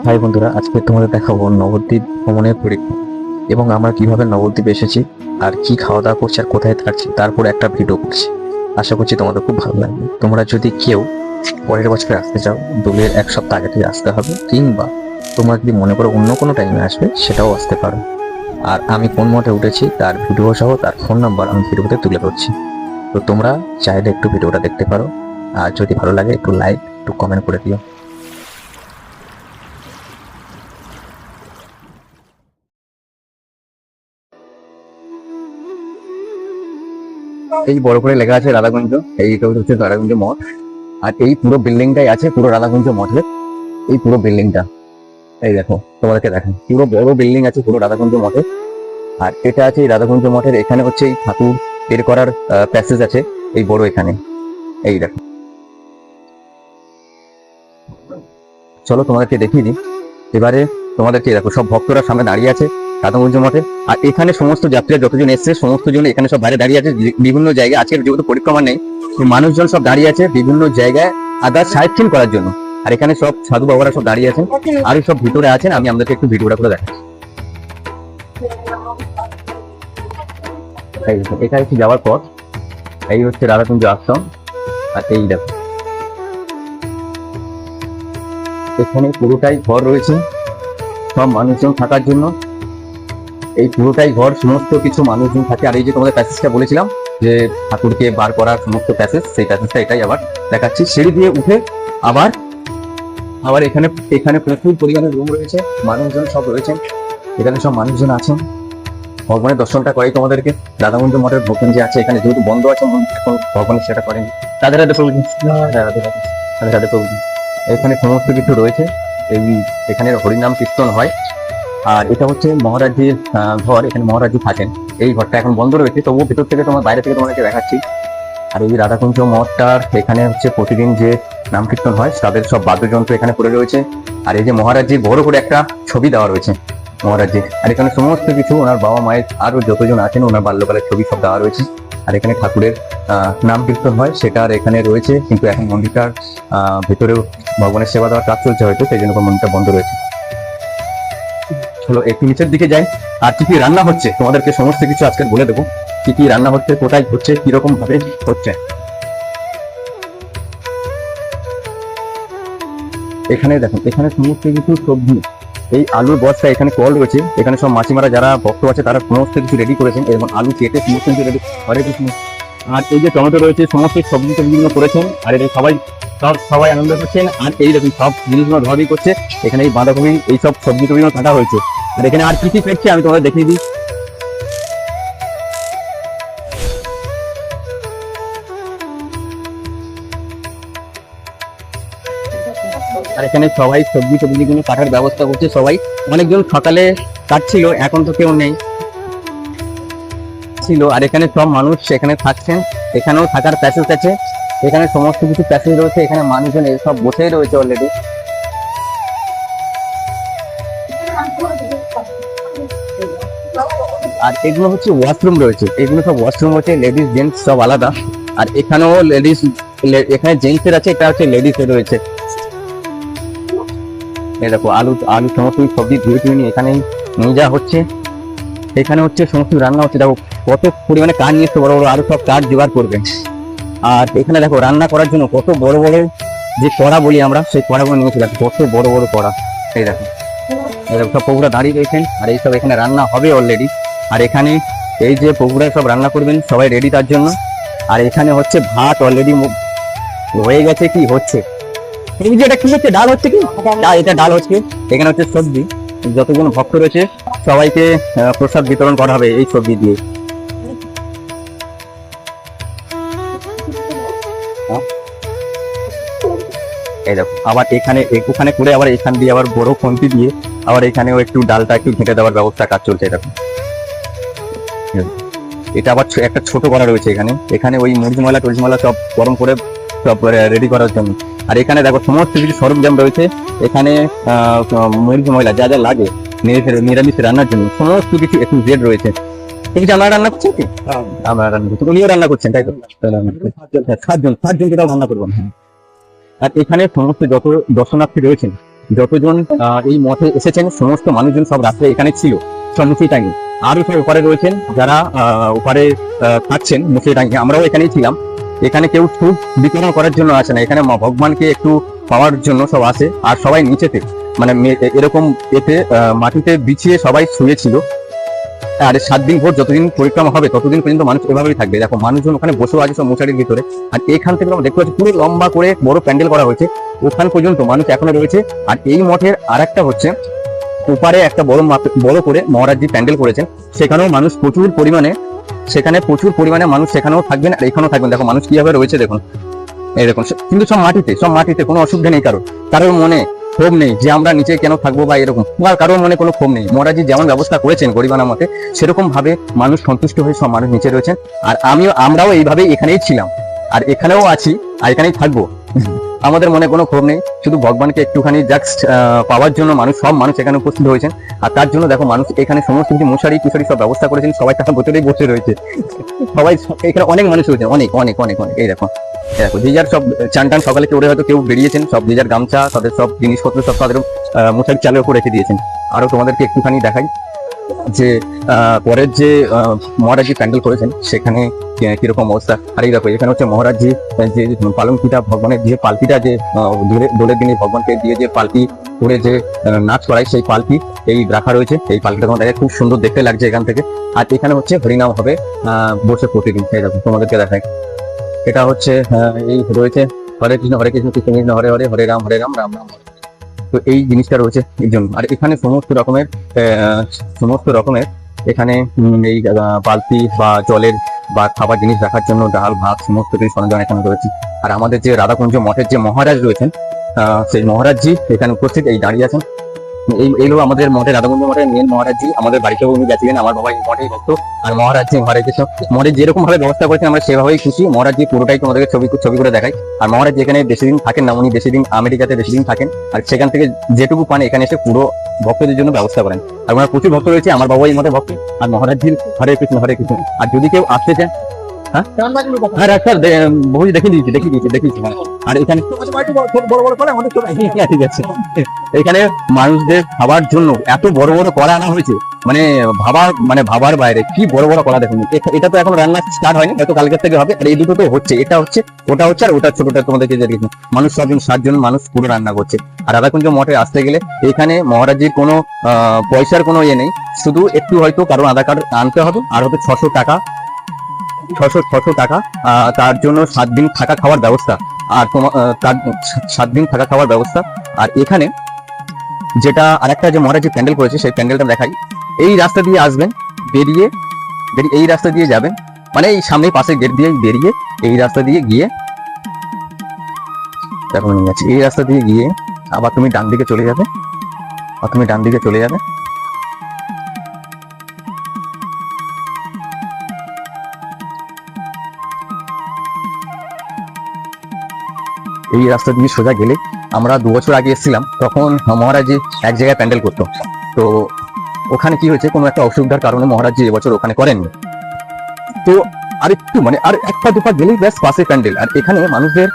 High বন্ধুরা, আজকে তোমাদের দেখাবো নবদ্বীপ ভ্রমণের পরীক্ষা এবং আমরা কিভাবে নবদ্বীপ এসেছি আর কি খাওয়া দাওয়া করছি আর কোথায় থাকছি, তারপর একটা ভিডিও করছি। আশা করছি তোমাদের খুব ভালো লাগবে। তোমরা যদি কেউ পরের বছরে আসতে চাও, দোলের এক সপ্তাহ আগে থেকে আসতে হবে, কিংবা তোমরা যদি মনে করো অন্য কোনো টাইমে আসবে, সেটাও আসতে পারো। আর আমি কোন মঠে উঠেছি তার ভিডিও সহ তার ফোন নাম্বার আমি ভিডিওতে তুলে ধরছি। তো তোমরা চাইলে একটু ভিডিওটা দেখতে পারো, আর যদি ভালো লাগে একটু লাইক একটু কমেন্ট করে দিও। এই বড় করে লেখা আছে রাধাকুঞ্জ, এইটা হচ্ছে রাধাকুঞ্জ মঠ। আর এই পুরো বিল্ডিংটাই আছে পুরো রাধাকুঞ্জ মঠের। এই পুরো বিল্ডিংটা এই দেখো, তোমাদেরকে দেখেন, পুরো বড় বিল্ডিং আছে পুরো রাধাকুঞ্জ মঠে। আর এটা আছে এই রাধাকুঞ্জ মঠের, এখানে হচ্ছে এই ঠাকুর বের করার প্যাসেজ আছে এই বড় এখানে। এই দেখো, চলো তোমাদেরকে দেখিয়ে দিই। এবারে তোমাদেরকে দেখো, সব ভক্তরা সামনে দাঁড়িয়ে আছে রাধাকুঞ্জ মঠে। আর এখানে সমস্ত যাত্রীরা যতজন এসছে সমস্ত জন এখানে সব বাইরে দাঁড়িয়ে আছে বিভিন্ন জায়গায়। আজকের যেহেতু পরিক্রমা নেই, মানুষজন সব দাঁড়িয়ে আছে বিভিন্ন জায়গায় আদার সাইড সিন করার জন্য। আর এখানে সব সাধু বাবারা সব দাঁড়িয়ে আছেন, আর সব ভিতরে আছেন। আমি আমাদেরকে একটু ভিডিওটা করে দেখাচ্ছি। এটা হচ্ছে যাওয়ার পথ, এই হচ্ছে রাধাকুঞ্জ আশ্রম। আর এই দেখো, এখানে পুরোটাই ঘর রয়েছে সব মানুষজন থাকার জন্য। এই পুরোটাই ঘর, সমস্ত কিছু মানুষজন থাকে। আর এই যে তোমাদের প্যাসেজটা বলেছিলাম যে ঠাকুরকে বার করার সমস্ত প্যাসেজ, সেই প্যাসেজটা এটাই আবার দেখাচ্ছি। সিঁড়ি দিয়ে উঠে আবার আবার এখানে এখানে প্রচুর পরিমাণে রুম রয়েছে, মানুষজন সব রয়েছেন এখানে, সব মানুষজন আছেন। ভগবানের দর্শনটা করাই তোমাদেরকে। রাধাকুঞ্জ মঠের ভোজন যে আছে এখানে যেহেতু বন্ধ আছে, এখন ভগবানের সেটা করেনি। রাধে রাধে প্রভুজি, রাধে রাধে প্রভুজি। এখানে সমস্ত কিছু রয়েছে। এই এখানে হরিনাম কীর্তন হয়। আর এটা হচ্ছে মহারাজজির ঘর, এখানে মহারাজজি থাকেন। এই ঘরটা এখন বন্ধ রয়েছে, তবুও ভেতর থেকে তোমার বাইরে থেকে তোমাদেরকে দেখাচ্ছি। আর এই রাধাকুঞ্জ মঠটার এখানে হচ্ছে প্রতিদিন যে নাম কীর্তন হয় তাদের সব বাদ্যযন্ত্র এখানে পড়ে রয়েছে। আর এই যে মহারাজজির বড় করে একটা ছবি দেওয়া রয়েছে মহারাজজির। আর এখানে সমস্ত কিছু ওনার বাবা মায়ের আরো যতজন আছেন ওনার বাল্যকালের ছবি সব দেওয়া রয়েছে। আর এখানে ঠাকুরের নাম কীর্তন হয়, সেটা আর এখানে রয়েছে, কিন্তু এখন মন্দিরটার ভেতরেও ভগবানের সেবা দেওয়ার কাজ চলছে হয়তো, সেই জন্য মন্দিরটা বন্ধ রয়েছে। চলো একটু নিচের দিকে যাই। আর কি কি রান্না হচ্ছে তোমাদেরকে সমস্ত কিছু আজকে বলে দেবো, কি কি রান্না হচ্ছে, কোথায় হচ্ছে, কিরকম ভাবে হচ্ছে। এখানে দেখো, এখানে সমস্ত কিছু সবজি, এই আলুর বস্তা, এখানে কল রয়েছে, এখানে সব মাছিমারা যারা ভক্ত আছে তারা সমস্ত কিছু রেডি করেছেন, এবং আলু কেটে সমস্ত কিছু রেডি করে। আর এই যে টমেটো রয়েছে, সমস্ত সবজি টবজিগুলো করেছেন। আর এটা সবাই আনন্দ করছেন। আর এই রকম সব জিনিসগুলো ধরাবি করছে। এখানে এই বাঁধাকপি এইসব সবজি টবজিগুলো কাটা হয়েছে। আর এখানে আর কি কি ফেটছে আমি তোমাদের দেখিয়ে দিই। আর এখানে সবাই সবজি টবজিগুলো কাটার ব্যবস্থা করছে সবাই। অনেকজন সকালে কাটছিল, এখন তো কেউ নেই ছিল। আর এখানে সব মানুষ এখানে থাকছেন, এখানেও থাকার প্যাসেজ আছে, এখানে সমস্ত কিছু প্যাসেজ রয়েছে। এখানে মানুষজন সব বসেই রয়েছে অলরেডি। আর এগুলো হচ্ছে ওয়াশরুম রয়েছে, এগুলো সব ওয়াশরুম হচ্ছে, লেডিস জেন্টস সব আলাদা। আর এখানেও লেডিস, এখানে জেন্টস এর আছে, এটা হচ্ছে লেডিস এর রয়েছে। এই দেখো, আলু আলু সমস্ত সবজি ধুয়ে ধুয়ে নিয়ে এখানে নিয়ে যাওয়া হচ্ছে। এখানে হচ্ছে সমস্ত রান্না হচ্ছে। দেখো কত পরিমাণে কাঠ নিয়ে এসছে, বড় বড় আরো সব কাঠ জোগাড় করবেন। আর এখানে দেখো রান্না করার জন্য কত বড় বড় যে কড়া বলি আমরা, সেই কড়াগুলো নিয়েছি। দেখো কত বড় বড় কড়া। এই দেখো, সব প্রভুরা দাঁড়িয়ে রয়েছেন। আর এইসব এখানে রান্না হবে অলরেডি। আর এখানে এই যে প্রভুরা সব রান্না করবেন, সবাই রেডি তার জন্য। আর এখানে হচ্ছে ভাত অলরেডি হয়ে গেছে, কি হচ্ছে এই যে এটা কি হচ্ছে, ডাল হচ্ছে, কি এটা ডাল হচ্ছে। এখানে হচ্ছে সবজি, যতজন ভক্ত রয়েছে সবাইকে প্রসাদ বিতরণ করা হবে এই সবজি দিয়ে। এই দেখো, আবার এখানে ওখানে করে আবার এখান দিয়ে আবার বড় খুন্তি দিয়ে আবার এখানেও একটু ডালটা একটু ঘেঁটে দেওয়ার ব্যবস্থা কাজ চলছে। দেখো এটা আবার একটা ছোট করা রয়েছে এখানে, এখানে ওই মুরগি ময়লা টুরগি ময়লা সব গরম করে সব রেডি করার জন্য। আর এখানে দেখো সমস্ত কিছু সরঞ্জাম রয়েছে এখানে, মুরগি ময়লা যা যা লাগে নিরামিষ রান্নার জন্য সমস্ত কিছু একটু জেড রয়েছে। ঠিক আছে, আমরা রান্না করছি কি? আমরা রান্না করছি, উনিও রান্না করছেন তাই তো? 7 জন 7 জনকে তাও রান্না করবো। হ্যাঁ। আর এখানে সমস্ত যত দর্শনার্থী রয়েছেন যতজন এই মঠে এসেছেন সমস্ত মানুষজন সব রাত্রে এখানে ছিল, সব মুসি টাঙ্গি। আরো সব ওপারে রয়েছেন যারা ওপারে থাকছেন মুসি টাঙ্গি, আমরাও এখানেই ছিলাম। এখানে কেউ সুখ বিতরণ করার জন্য আসে না, এখানে ভগবানকে একটু পাওয়ার জন্য সব আসে। আর সবাই নিচেতে মানে এরকম এতে মাটিতে বিছিয়ে সবাই শুয়েছিল। আর 7 দিন ভোর যতদিন পরিক্রমা হবে ততদিন পর্যন্ত মানুষ এভাবেই থাকবে। দেখো মানুষজন ওখানে বসেও আছে সব মশারির ভিতরে। আর এখান থেকে আমরা দেখতে পাচ্ছি পুরো লম্বা করে বড় প্যান্ডেল করা হয়েছে, ওখান পর্যন্ত মানুষ এখনো রয়েছে। আর এই মঠের আর একটা হচ্ছে ওপারে একটা বড় করে মহারাজজি প্যান্ডেল করেছেন, সেখানেও মানুষ প্রচুর পরিমাণে, সেখানে প্রচুর পরিমাণে মানুষ সেখানেও থাকবেন আর এখানেও থাকবেন। দেখো মানুষ কিভাবে রয়েছে দেখুন, এই দেখুন। কিন্তু সব মাটিতে কোনো অসুবিধা নেই কারোর মনে ক্ষোভ নেই যে আমরা নিচে কেন থাকবো বা এরকম, কারোর মনে কোনো ক্ষোভ নেই। মহারাজজি যেমন ব্যবস্থা করেছেন গরিবানা মতে, সেরকম ভাবে মানুষ সন্তুষ্ট হয়ে সব মানুষ নিচে রয়েছেন। আর আমরাও এইভাবে এখানেই ছিলাম আর এখানেও আছি আর এখানেই থাকবো। আমাদের মনে কোনো ক্ষোভ নেই, শুধু ভগবানকে একটুখানি জাস্ট পাওয়ার জন্য সব মানুষ এখানে উপস্থিত হয়েছেন। আর তার জন্য দেখো মানুষ এখানে সমস্ত কিছু মশারি কুশারি সব ব্যবস্থা করেছেন, সবাই তার ভেতরেই বসে রয়েছে। সবাই এখানে অনেক মানুষ রয়েছেন, অনেক অনেক অনেক অনেক। এই দেখো যে যার সব চান টান সকালে করে হয়তো কেউ বেরিয়েছেন, সব যে যার গামছা তাদের সব জিনিসপত্র সব তাদের মশারি চালের উপর রেখে দিয়েছেন। আরো তোমাদেরকে একটুখানি দেখাই যে পরের যে মহারাজজি প্যান্ডেল করেছেন সেখানে কিরকম অবস্থা। আর এই দেখো এখানে হচ্ছে মহারাজজি যে পালঙ্কিটা ভগবানের যে পালকিটা যে দোলের দিনে ভগবানকে দিয়ে যে পালকি করে যে নাচ করায় সেই পালকি এই রাখা রয়েছে। এই পালকিটা তোমাদের খুব সুন্দর দেখতে লাগছে এখান থেকে। আর এখানে হচ্ছে হরিনাম হবে বসে প্রতিদিন। এই দেখো তোমাদেরকে দেখাই, এটা হচ্ছে এই রয়েছে হরে কৃষ্ণ কৃষ্ণ কৃষ্ণ হরে হরে, হরে রাম রাম রাম। তো এই জিনিসটা রয়েছে এই জন্য। আর এখানে সমস্ত রকমের এখানে এই বালতি বা জলের বা খাবার জিনিস রাখার জন্য ডাল ভাত সমস্ত কিছু সরঞ্জাম এখানে রয়েছে। আর আমাদের যে রাধাকুঞ্জ মঠের যে মহারাজ রয়েছেন সেই মহারাজজি এখানে উপস্থিত এই দাঁড়িয়ে আছেন। এইগুলো আমাদের মঠের রাধাকুঞ্জ মঠের মেন মহারাজজি, আমাদের বাড়িতেও উনি গেছিলেন। আমার বাবা এই মঠেই ভক্ত। আর মহারাজজি হরে কৃষ্ণ মঠে যেরকম ভাবে ব্যবস্থা করেছেন আমরা সেভাবেই খুশি। মহারাজজি পুরোটাই তোমাদেরকে ছবি করে দেখাই। আর মহারাজ এখানে বেশি দিন থাকেন না, উনি বেশি দিন আমেরিকাতে বেশি দিন থাকেন। আর সেখান থেকে যেটুকু পান এখানে এসে পুরো ভক্তদের জন্য ব্যবস্থা করেন। আর ওনার প্রচুর ভক্ত রয়েছে, আমার বাবা এই মঠে ভক্ত। আর মহারাজজির হরে কৃষ্ণ হরে কৃষ্ণ। আর যদি কেউ আসতে চান হ্যাঁ স্যার বহু দেখিয়ে দিয়েছি। আর এখানে ঠিক আছে, এখানে মানুষদের খাবার জন্য এত বড় বড় কড়া আনা হয়েছে, ভাবার বাইরে। কি বড় বড় কড়া দেখুন। এটা তো এখন রান্না স্টার্ট হয়নি, হয়তো কালকের থেকে হবে। আর এই দুটো তো হচ্ছে, এটা হচ্ছে ওটা হচ্ছে আর ওটা ছোটটা তোমাদেরকে দেখুন। মানুষ 7 জন মানুষ পুরো রান্না করছে। আর রাধাকুঞ্জ মঠে আসতে গেলে এখানে মহারাজজির কোনো পয়সার কোনো ইয়ে নেই, শুধু একটু হয়তো কারণ আধার কার্ড আনতে হবে। আর হয়তো 600 টাকা তার জন্য 7 দিন থাকা খাওয়ার ব্যবস্থা। আর তার 7 দিন থাকা খাওয়ার ব্যবস্থা। আর এখানে যেটা আরেকটা যে মহারাজ যে প্যান্ডেল করেছে সেই প্যান্ডেলটা দেখাই। এই রাস্তা দিয়ে আসবেন, বেরিয়ে এই রাস্তা দিয়ে যাবেন, মানে এই সামনে পাশে গেট দিয়ে বেরিয়ে এই রাস্তা দিয়ে গিয়ে দেখো এই রাস্তা দিয়ে গিয়ে আবার তুমি ডান দিকে চলে যাবে। এই রাস্তা দিয়ে সোজা গেলে, আমরা 2 বছর আগে এসেছিলাম তখন মহারাজজি এক জায়গায় প্যান্ডেল করতো। তো ওখানে কি হয়েছে, কোনো একটা অসুবিধার কারণে মহারাজজি এবছর ওখানে করেননি। তো আরেকটু আর একটা দুপা গেলেই ব্যাস পাশে প্যান্ডেল। আর এখানে মানুষদের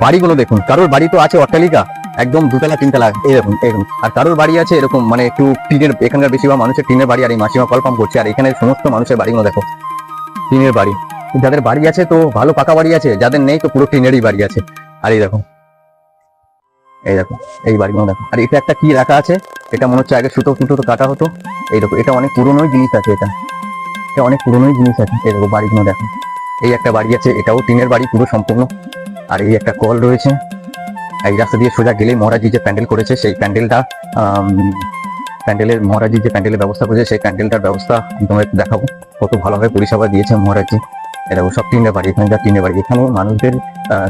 বাড়িগুলো দেখুন, কারোর বাড়ি তো আছে অট্টালিকা একদম 2 তলা 3 তলা এরকম। আর কারোর বাড়ি আছে এরকম মানে একটু টিনের, এখানকার বেশিরভাগ মানুষের টিনের বাড়ি। আর এই মাসিমা কলপাম করছে। আর এখানে সমস্ত মানুষের বাড়িগুলো দেখো টিনের বাড়ি। যাদের বাড়ি আছে তো ভালো পাকা বাড়ি আছে, যাদের নেই তো পুরো টিনেরই বাড়ি আছে। আর এই দেখো এই বাড়িগুলো দেখো। আর এটা একটা কি রাখা আছে, এটা মনে হচ্ছে আগে সুতো কাটা হতো। এই দেখো এটা অনেক পুরোনোই জিনিস আছে, এটা অনেক পুরোনোই জিনিস আছে। এই দেখো বাড়িগুলো দেখো, এই একটা বাড়ি আছে, এটাও টিনের বাড়ি পুরো সম্পূর্ণ। আর এই একটা কল রয়েছে। এই রাস্তা দিয়ে সোজা গেলেই মহারাজজি যে প্যান্ডেল করেছে সেই প্যান্ডেলটা, মহারাজজি যে প্যান্ডেলের ব্যবস্থা করেছে সেই প্যান্ডেলটার ব্যবস্থা তোমাদের দেখাবো, কত ভালোভাবে পরিষেবা দিয়েছে মহারাজজি। এরকম সব টিনের বাড়ি, এখানকার টিনের বাড়ি। এখানে মানুষদের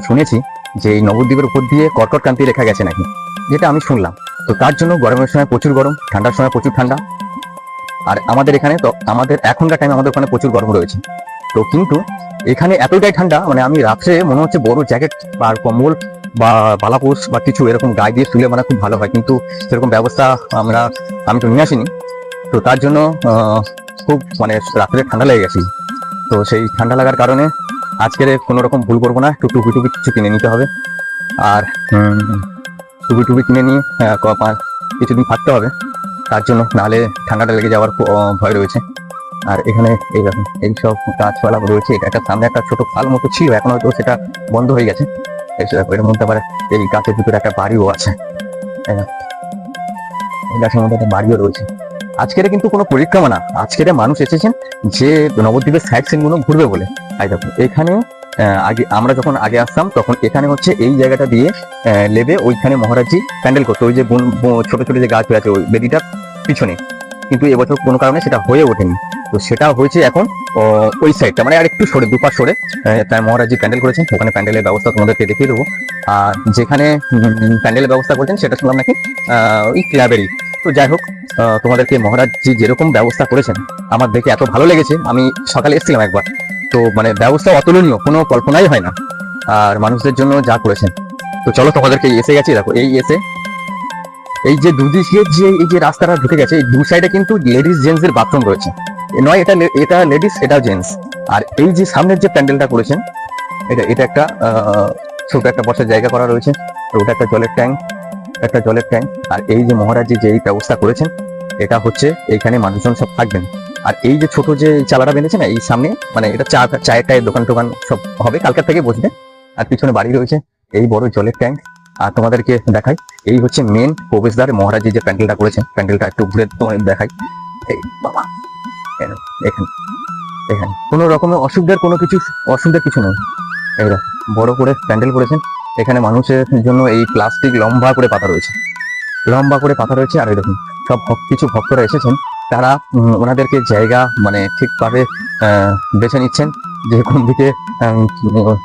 শুনেছি যে এই নবদ্বীপের উপর দিয়ে কর্কট ক্রান্তি রেখা গেছে নাকি, যেটা আমি শুনলাম। তো তার জন্য গরমের সময় প্রচুর গরম, ঠান্ডার সময় প্রচুর ঠান্ডা। আর আমাদের এখানে তো এখনকার টাইমে আমাদের ওখানে প্রচুর গরম রয়েছে। তো কিন্তু এখানে এতটাই ঠান্ডা, মানে আমি রাত্রে মনে হচ্ছে বড় জ্যাকেট বা কম্বল বা বালাপোষ বা কিছু এরকম গায়ে দিয়ে শুলে খুব ভালো হয়, কিন্তু সেরকম ব্যবস্থা আমি তো নিয়ে আসিনি। তো তার জন্য খুব রাত্রে ঠান্ডা লেগে গেছি। তো সেই ঠান্ডা লাগার কারণে আজকের কোনো রকম ভুল করবো না, একটু টুপি কিছু কিনে নিতে হবে। আর তো টুপি টুপি কিনে নিয়ে কিছুদিন থাকতে হবে, তার জন্য, নাহলে ঠান্ডাটা লেগে যাওয়ার ভয় রয়েছে। আর এখানে এই দেখুন এই সব গাছপালা রয়েছে। এটা একটা সামনে একটা ছোট খাল মতো ছিল, এখন হয়তো সেটা বন্ধ হয়ে গেছে। এর মধ্যে আবার এই গাছের ভিতরে একটা বাড়িও আছে, এই গাছের মধ্যে একটা বাড়িও রয়েছে। আজকের কিন্তু কোনো পরিক্রমা না, আজকের মানুষ এসেছেন যে নবদ্বীপের সাইড সিন গুলো ঘুরবে বলে। তাই দেখুন এখানে আগে আমরা যখন আগে আসতাম তখন এখানে হচ্ছে এই জায়গাটা দিয়ে লেবে ওইখানে মহারাজজি প্যান্ডেল করতো, ওই যে ছোট ছোট যে গাছ আছে ওই বেদিটার পিছনে। কিন্তু এবছর কোনো কারণে সেটা হয়ে ওঠেনি, তো সেটা হয়েছে এখন ওই সাইডটা, মানে আর একটু সরে, দুপাশ সরে তাই মহারাজজি প্যান্ডেল করেছেন। ওখানে প্যান্ডেলের ব্যবস্থা তোমাদেরকে দেখিয়ে দেবো। আর যেখানে প্যান্ডেলের ব্যবস্থা করেছেন সেটা শুনলাম নাকি ওই ক্লাবেরই। তো যাই হোক, তোমাদেরকে মহারাজজি যেরকম ব্যবস্থা করেছেন আমার দেখে এত ভালো লেগেছে। আমি সকালে এসেছিলাম একবার, তো মানে ব্যবস্থা অতুলনীয়, কোনো কল্পনাই হয় না। আর মানুষদের জন্য যা করেছেন, তো চলো তোমাদেরকে এসে গেছি। দেখো এই এসে এই যে দুদিকে যে এই যে রাস্তাটা ঢুকে গেছে, এই দু সাইডে কিন্তু লেডিস জেন্টস এর বাথরুম রয়েছে, নয় এটা লেডিস এটা জেন্টস। আর এই যে সামনের যে প্যান্ডেলটা করেছেন এটা একটা ছোট একটা বসার জায়গা করা রয়েছে, আর ওটা একটা জলের ট্যাঙ্ক। আর এই যে মহারাজজি যে এই ব্যবস্থা করেছেন, এটা হচ্ছে এইখানে মানুষজন সব থাকবেন। আর এই যে ছোট যে চালাটা বেঁধেছে না এই সামনে, মানে এটা চায়ের টায়ের দোকান টোকান সব হবে, কালকের থেকে বসবে। আর পিছনে বাড়ি রয়েছে, এই বড় জলের ট্যাঙ্ক। আর তোমাদেরকে দেখাই, এই হচ্ছে মেন প্রবেশদ্বার। মহারাজজি যে প্যান্ডেলটা করেছেন, প্যান্ডেলটা একটু ঘুরে তোমাদের দেখাই। এই বাবা, এখানে কোনো রকমের অসুবিধার কিছু নেই। এরা বড় করে প্যান্ডেল করেছেন, এখানে মানুষের জন্য এই প্লাস্টিক লম্বা করে পাতা রয়েছে। আর এরকম সব কিছু ভক্তরা এসেছেন, তারা ওনাদেরকে জায়গা মানে ঠিকভাবে বেছে নিচ্ছেন যে কোন দিকে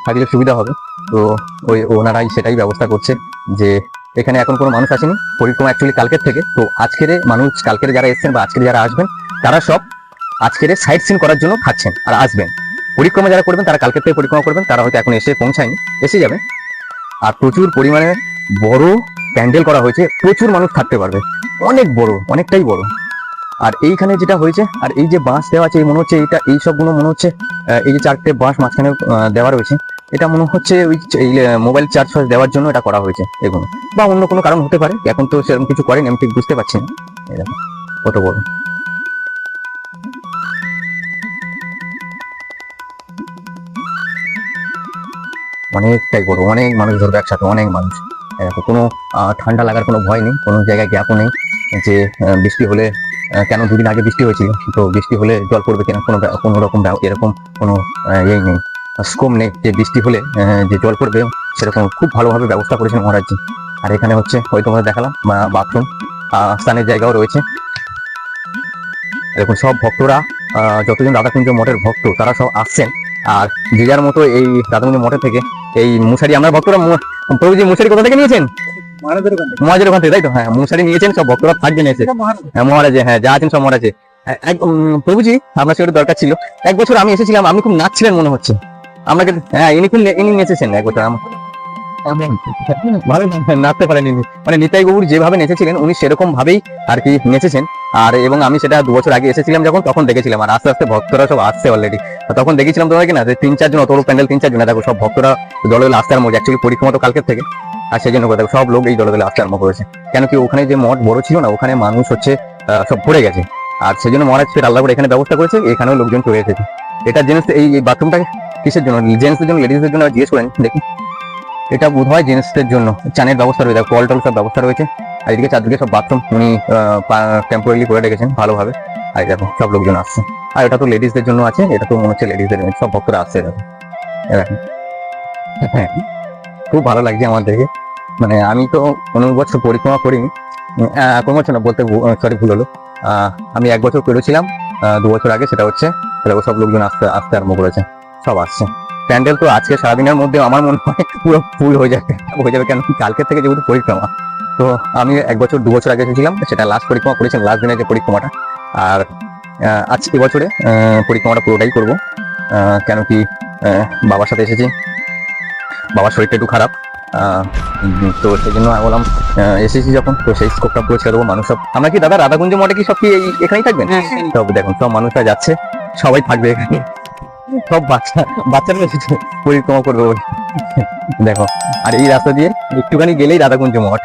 থাকলে সুবিধা হবে। তো ওনারাই সেটাই ব্যবস্থা করছে। যে এখানে এখন কোনো মানুষ আসেনি, পরিক্রমা অ্যাকচুয়ালি কালকের থেকে। তো আজকের মানুষ, কালকের যারা এসছেন বা আজকের যারা আসবেন, তারা সব আজকের সাইট সিন করার জন্য থাকছেন আর আসবেন। পরিক্রমা যারা করবেন তারা কালকের থেকে পরিক্রমা করবেন, তারা হয়তো এখন এসে পৌঁছায়নি, এসে যাবে। আর প্রচুর পরিমাণে বড় প্যান্ডেল করা হয়েছে, প্রচুর মানুষ থাকতে পারবে, অনেক বড়, অনেকটাই বড়। আর এইখানে যেটা হয়েছে, আর এই যে বাঁশ দেওয়া আছে, মনে হচ্ছে এই সবগুলো মনে হচ্ছে এই যে 4টে বাঁশ মাঝখানে দেওয়া রয়েছে, এটা মনে হচ্ছে ওই মোবাইল চার্জ দেওয়ার জন্য এটা করা হয়েছে এগুলো, বা অন্য কোনো কারণ হতে পারে। এখন তো সেরকম কিছু করেন, আমি ঠিক বুঝতে পারছি না। এরকম কত বড়, অনেকটাই বড়, অনেক মানুষ ধরবে একসাথে, অনেক মানুষ। কোনো ঠান্ডা লাগার কোনো ভয় নেই, কোনো জায়গায় গ্যাপও নেই যে বৃষ্টি হলে, কেন দুদিন আগে বৃষ্টি হয়েছিল, তো বৃষ্টি হলে জল পড়বে কিনা কোনো রকম এরকম কোনো ইয়ে নেই, স্কোপ নেই যে বৃষ্টি হলে যে জল পড়বে, সেরকম খুব ভালোভাবে ব্যবস্থা করেছেন মহারাজজি। আর এখানে হচ্ছে ওই তোমাদের দেখালাম বাথরুম, স্নানের জায়গাও রয়েছে। এরকম সব ভক্তরা, যতজন রাধাকুঞ্জ মঠের ভক্ত, তারা সব আসছেন। আর যে যার মতো এই রাধাকুঞ্জ মঠের থেকে এই মুশারি, আমরা ভক্তরা প্রভুজি মুশারি কোথা থেকে নিয়েছেন? মহারাজের ওখান থেকে, তাই তো? হ্যাঁ, মুশারি নিয়েছেন, সব ভক্তরা থাকবেন এসে। মহারাজে, হ্যাঁ, যা আছেন সব মহারাজে। প্রভুজি আপনার সাথে দরকার ছিল। এক বছর আমি এসেছিলাম, আপনি খুব নাচছিলেন মনে হচ্ছে আমাকে। হ্যাঁ, ইনি নেচেছেন এক বছর, ভালো নাচতে পারেন। মানে নিতাই গৌর যেভাবে নেচেছিলেন, উনি সেরকম ভাবেই আর কি নেচেছেন। আর এবং আমি সেটা 2 বছর আগে এসেছিলাম যখন, তখন দেখেছিলাম। আর আস্তে আস্তে ভক্তরা সব আসছে অলরেডি, তখন দেখেছিলাম তোমাকে না, যে 3-4 জন, অত প্যান্ডেল 3-4 জন। দেখো সব ভক্তরা দলে দলে আসতে আরম্ভ, অ্যাকচুয়ালি পরিক্রমা তো কালকের থেকে, আর সেই জন্য দেখো সব লোক এই দলে দলে আসতে আরম্ভ করেছে। কেন কি ওখানে যে মঠ বড় ছিল না, ওখানে মানুষ হচ্ছে সব ভরে গেছে। আর সেই জন্য মহারাজ ফের আল্লাহ করে এখানে ব্যবস্থা করেছে, এখানেও লোকজন চলে এসেছে। এটা জেন্টস, এই বাথরুমটা কিসের জন্য? জেন্টসদের জন্য, লেডিসদের জন্য জিজ্ঞেস করেন দেখি। এটা বোধ হয় জেন্টসদের জন্য। চানের ব্যবস্থা রয়েছে, কল টল সব ব্যবস্থা রয়েছে। আর এদিকে চারদিকে সব বাথরুম উনি টেম্পোরারি করে রেখেছেন ভালোভাবে। আর দেখো সব লোকজন আসছে। আর এটা তো লেডিসদের জন্য আছে, এটা তো মনে হচ্ছে লেডিসদের, সব ভক্তরা আসছে। এরকম হ্যাঁ, খুব ভালো লাগছে আমাদেরকে। মানে আমি তো কোনো বছর পরিক্রমা করিনি, কোনো বছর না বলতে সরি ভুল হলো, আমি 1 বছর করেছিলাম 2 বছর আগে। সেটা হচ্ছে সব লোকজন আসতে আরম্ভ করেছে, সব আসছে। প্যান্ডেল তো আজকে সারাদিনের মধ্যে আমার মনে হয় পুরো ফুল হয়ে যাবে। কেন কালকের থেকে যেহেতু পরিক্রমা, তো আমি 1 বছর 2 বছর আগে এসেছিলাম, সেটা লাস্ট পরিক্রমা করেছিলাম, লাস্ট দিনের যে পরিক্রমাটা। আর আজকে বছরে পরিক্রমাটা পুরোটাই করবো। কেন কি বাবার সাথে এসেছি, বাবার শরীরটা একটু খারাপ, তো সেই জন্য আমি বললাম এসেছি যখন, তো সেই স্কোপটা পুরো ছেড়ে দেবো। মানুষ সব, আমরা কি দাদা রাধাকুঞ্জ মঠে কি সব কি এখানেই থাকবেন? সব দেখুন সব মানুষরা যাচ্ছে, সবাই থাকবে এখানে, সব বাচ্চারা এসেছে পরিক্রমা করবে দেখো। আর এই রাস্তা দিয়ে একটুখানি গেলেই রাধাকুঞ্জ মঠ।